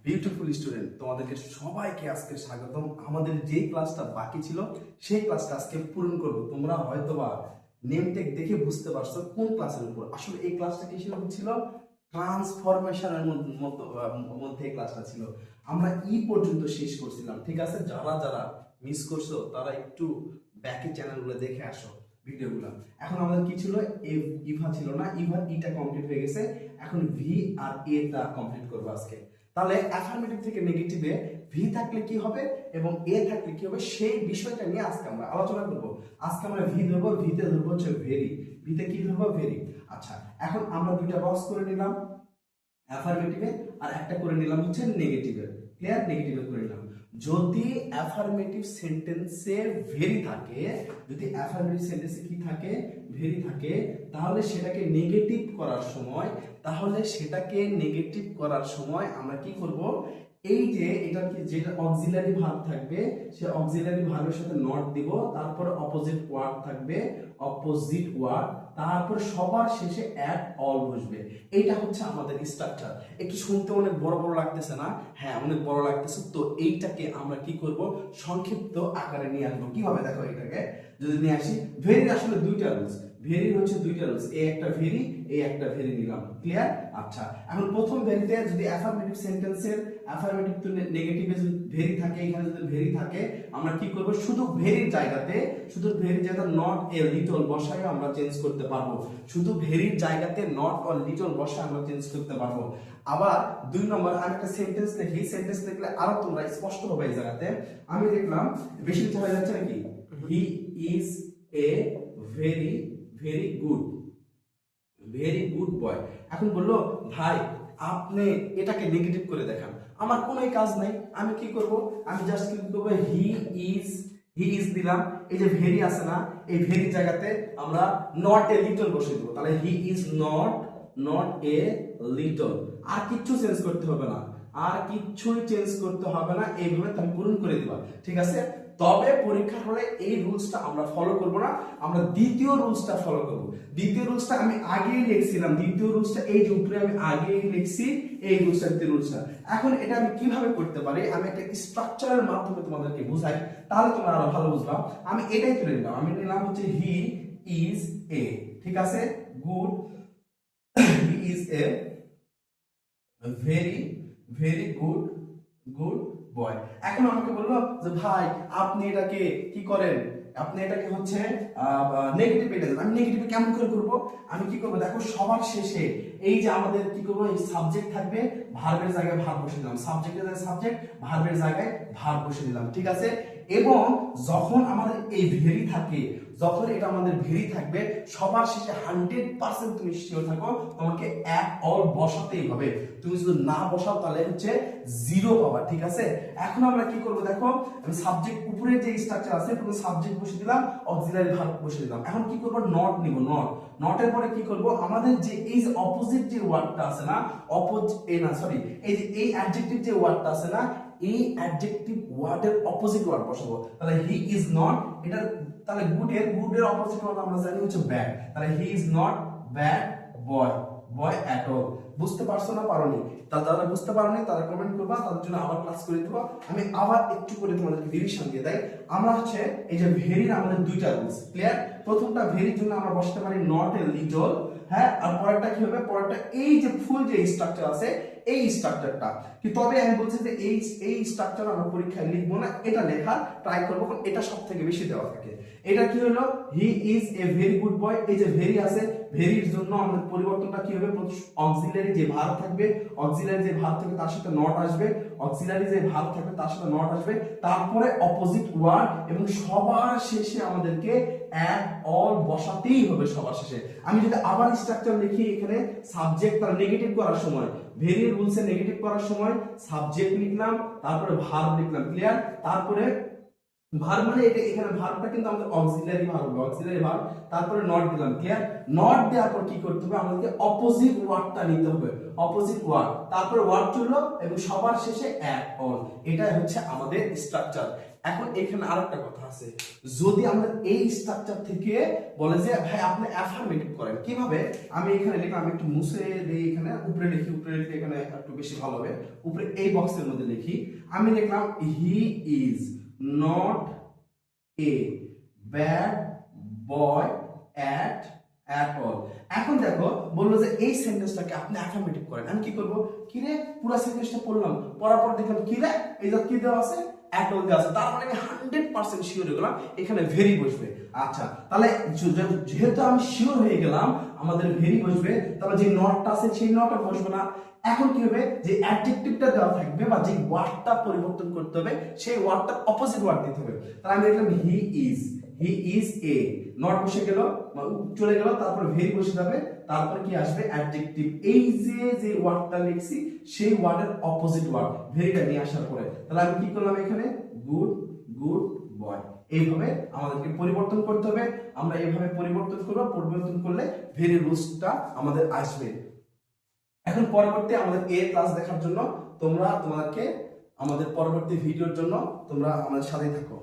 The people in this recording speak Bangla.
বিউটিফুল স্টুডেন্ট, তোমাদেরকে সবাইকে আজকে স্বাগতম। আমাদের যে ক্লাসটা বাকি ছিল সেই ক্লাসটা আজকে পূরণ করব। তোমরা হয়তোবা নেম টেক দেখে বুঝতে পারছো কোন ক্লাসের উপর। আসলে এই ক্লাসটা কিসের উপর ছিল? ট্রান্সফরমেশনের মধ্যে এই ক্লাসটা ছিল। আমরা পর্যন্ত শেষ করছিলাম, ঠিক আছে? যারা যারা মিস করছো তারা একটু ব্যাকের চ্যানেলগুলো দেখে আসো ভিডিওগুলো। এখন আমাদের কি ছিল? ইভা ছিল না, ইটা কমপ্লিট হয়ে গেছে। এখন ভি আর টা কমপ্লিট করবো আজকে। তাহলে অ্যাফার্মেটিভ থেকে নেগেটিভে ভি থাকলে কি হবে এবং এ থাকলে কি হবে সেই বিষয়টা নিয়ে আজকে আমরা আলোচনা করব। আজকে আমরা ভি ধরবো, ভিতে ধরবো হচ্ছে ভেরি, ভিতে কি ধরবো? ভেরি। আচ্ছা, এখন আমরা দুইটা বক্স করে নিলাম অ্যাফার্মেটিভে, আর একটা করে নিলাম হচ্ছে নেগেটিভে। ক্লিয়ার? নেগেটিভে করে নিলাম। যদি অ্যাফার্মেটিভ সেন্টেন্সে ভেরি থাকে, যদি অ্যাফার্মেটিভ সেন্টেন্সে কি থাকে? ভেরি থাকে, তাহলে সেটাকে নেগেটিভ করার সময় আমরা কি করব? এই যে এটা কি, যেটা অক্সিলারি ভার্ব থাকবে সে অক্সিলারি ভার্বের সাথে নট দিব, তারপরে অপোজিট ওয়ার্ড থাকবে, অপোজিট ওয়ার্ড, তারপর সবার শেষে অ্যাট অল বসবে। এইটা হচ্ছে আমাদের স্ট্রাকচার। একটু শুনতে অনেক বড় বড় লাগতেছে না? হ্যাঁ, অনেক বড় লাগতেছে। তো এইটাকে আমরা কি করব? সংক্ষিপ্ত আকারে নিয়ে আসবো। কিভাবে? দেখো, এটাকে যদি নিয়ে আসি, ভেরির আসলে দুইটা রুলস। ভেরির হচ্ছে দুইটা রুলস, এই একটা ভেরি, এই একটা ভেরি নিলাম। ক্লিয়ার? আচ্ছা, এখন প্রথম ভেরিতে যদি অ্যাফার্মেটিভ সেন্টেন্সের অ্যাফার্মেটিভ টু নেগেটিভে যদি ভেরি থাকে, এখানে যদি ভেরি থাকে, আমরা কি করব? শুধু ভেরির জায়গাতে নট এ লিটল বসায় আমরা চেঞ্জ করতে পারবো। শুধু ভেরির জায়গাতে নট অর লিটল বসায় আমরা চেঞ্জ করতে পারবো। আবার দুই নম্বর, আমি একটা সেন্টেন্স লিখি, সেন্টেন্স লিখলে আরো তোমরা স্পষ্ট হবে এই জায়গাতে। আমি দেখলাম বেশি কিছু হয়ে যাচ্ছে নাকি? He is a very very good boy. এখন বললো, ভাই আপনি এটাকে নেগেটিভ করে দেখান। আমার কোনো কাজ নাই, আমি কি করব? আমি জাস্ট কি করব? হি ইজ দিলাম, এই যে ভেরি আছে না, এই ভেরি জায়গাতে আমরা নট এ লিটল বসিয়ে দেবো। তাহলে he is not a little. আর কিচ্ছু চেঞ্জ করতে হবে না, এইভাবে তুমি পূরণ করে দিবা, ঠিক আছে? তবে পরীক্ষার হলে এই রুলসটা আমরা ফলো করব না, আমরা দ্বিতীয় রুলসটা ফলো করব। দ্বিতীয় রুলসটা আমি আগেই লিখছিলাম, দ্বিতীয় রুলসটা এই যে উপরে আমি আগেই লিখছি, এই রুলসটা দ্বিতীয় রুলসটা। এখন এটা আমি কিভাবে করতে পারি? আমি একটা স্ট্রাকচারের মাধ্যমে তোমাদেরকে বুঝাই, তাহলে তোমরা আরো ভালো বুঝবা। আমি এটাই তুলে নিলাম, আমি নিলাম হচ্ছে হি ইজ এ, ঠিক আছে, good, he is a very very good boy. এখন আমাকে বললো যে ভাই আপনি এটাকে কি করেন? আপনি এটাকে হচ্ছে নেগেটিভ পেয়ে যাবেন। আমি নেগেটিভ কেমন করে করব? আমি কি করব? দেখো, সবার শেষে এই যে আমাদের কি করব? এই সাবজেক্ট থাকবে, ভার্বের জায়গায় ভার্ব বসিয়ে দিলাম, সাবজেক্টের জায়গায় সাবজেক্ট, ভার্বের জায়গায় ভার্ব বসিয়ে দিলাম, ঠিক আছে? এবং যখন আমাদের এই ভেরি থাকে, যখন এটা আমাদের ভেরি থাকবে, সবার শেষে 100% তুমি শিওর থাকো তোমাকে অ্যাট অল বসাতেই হবে। তুমি যদি না বসাও তাহলে হচ্ছে জিরো পাবা, ঠিক আছে? এখন আমরা কি করব? দেখো, আমি সাবজেক্ট উপরে যে স্ট্রাকচার আছে, পুরো সাবজেক্ট বসিয়ে দিলাম, অক্সিলারি ভার্ব বসিয়ে দিলাম। এখন কি করব? নট নিব, নটের পরে কি করব? আমাদের যে এই যে অপোজিট যে ওয়ার্ডটা আছে না, এই যে এই অ্যাডজেক্টিভ যে ওয়ার্ডটা আছে না, এই অ্যাডজেক্টিভ ওয়ার্ডের অপোজিট ওয়ার্ড বসাবো। তাহলে হি ইজ নট, এটা তাহলে গুডের অপোজিট ওয়ার্ড আমরা জানি হচ্ছে ব্যাড। তাহলে he is not bad boy at all. বুঝতে পারছো না পারোনি? যারা বুঝতে পারোনি তারা কমেন্ট করবা, তাদের জন্য আবার ক্লাস করে দেবো। আমি আবার একটু করে তোমাদেরকে রিভিশন দিয়ে দেই। আমরা হচ্ছে এই যে ভেরির আমাদের দুইটা রুলস। ক্লিয়ার? প্রথমটা, ভেরির জন্য আমরা বসাতে পারি নট এ লিটল, হ্যাঁ। আর পরেরটা কি হবে? পরেরটা এই যে ফুল যে স্ট্রাকচার আছে, এই স্ট্রাকচারটা কি, তবে আমি বলছি যে এই স্ট্রাকচার আমরা পরীক্ষায় লিখবো না, এটা লেখা ট্রাই করবো, কারণ এটা সবথেকে বেশি দেওয়া থাকে। এটা কি হলো? He is a very good boy. এই যে ভেরি আছে, ভেরির জন্য আমাদের পরিবর্তনটা কি হবে? অক্সিলারি যে ভার্ব থাকবে, তার সাথে নট আসবে, তারপরে অপোজিট ওয়ার্ড, এবং সবার শেষে আমাদেরকে অ্যাট অল বসাতেই হবে সবার শেষে। আমি যদি আবার স্ট্রাকচার লিখি, এখানে সাবজেক্ট তার নেগেটিভ করার সময়, ভেরি রুলসে নেগেটিভ করার সময় সাবজেক্ট লিখলাম, তারপরে ভার্ব লিখলাম, ক্লিয়ার? তারপরে ভার্ব মানে এটা, এখানে ভার্বটা কিন্তু আমাদের অক্সিলারি ভার্ব হবে, অক্সিলারি ভার্ব, তারপরে নট দিলাম, ক্লিয়ার? নট দেওয়ার পর কি করতে হবে, আমাদেরকে অপোজিট ওয়ার্ডটা নিতে হবে, অপোজিট ওয়ার্ড, তারপরে ওয়ার্ড চললো এবং সবার শেষে অ্যাট অন। এটাই হচ্ছে আমাদের স্ট্রাকচার। এখন এখানে আরেকটা কথা আছে, যদি আমরা এই স্ট্রাকচার থেকে বলে যে ভাই আপনি অ্যাফার্মেটিভ করেন, কিভাবে? আমি এখানে লিখলাম, আমি একটু মুছে দিই, এখানে উপরে লিখি, উপরে লিখে এখানে একটু বেশি ভালো হবে, উপরে এই বক্সের মধ্যে লিখি, আমি লিখলাম he is not a bad boy at all। এখন দেখো বললো যে এই সেন্টেন্সটাকে আপনি অ্যাফার্মেটিভ করেন, আমি কি করব, কি রে পুরো সেন্টেন্সটা পড়লাম, পড়ার পর দেখলাম কি রে এই যে কি দেওয়া আছে, at all দেওয়া আছে, তার মানে আমি 100% শিওর হয়ে গেলাম এখানে ভেরি বসবে। আচ্ছা তাহলে যেহেতু আমি শিওর হয়ে গেলাম আমাদের ভেরি বসবে, তাহলে যে নটটা আছে সেই নটটা বসবে না। এখন কি হবে, যে অ্যাডজেক্টিভটা দেওয়া থাকবে বা যে ওয়ার্ডটা পরিবর্তন করতে হবে সেই ওয়ার্ডটার অপোজিট ওয়ার্ড দিতে হবে। তাহলে আমি লিখলাম হি ইজ এ, নট বসে গেল চলে গেল, তারপর ভেরি বসে যাবে, তারপর কি আসবে অ্যাডজেক্টিভ, এই যে ওয়ার্ডটা লিখছি সেই ওয়ার্ডের অপোজিট ওয়ার্ড ভেরিটা নিয়ে আসার পরে, তাহলে আমি কি করলাম এখানে গুড বয়। এইভাবে আমাদেরকে পরিবর্তন করতে হবে, আমরা এইভাবে পরিবর্তন করব, পরিবর্তন করলে ভেরি রুলসটা আমাদের আসবে। এখন পরবর্তী আমাদের এ ক্লাস দেখার জন্য তোমাদেরকে আমাদের পরবর্তী ভিডিওর জন্য তোমরা আমাদের সাথেই থাকো।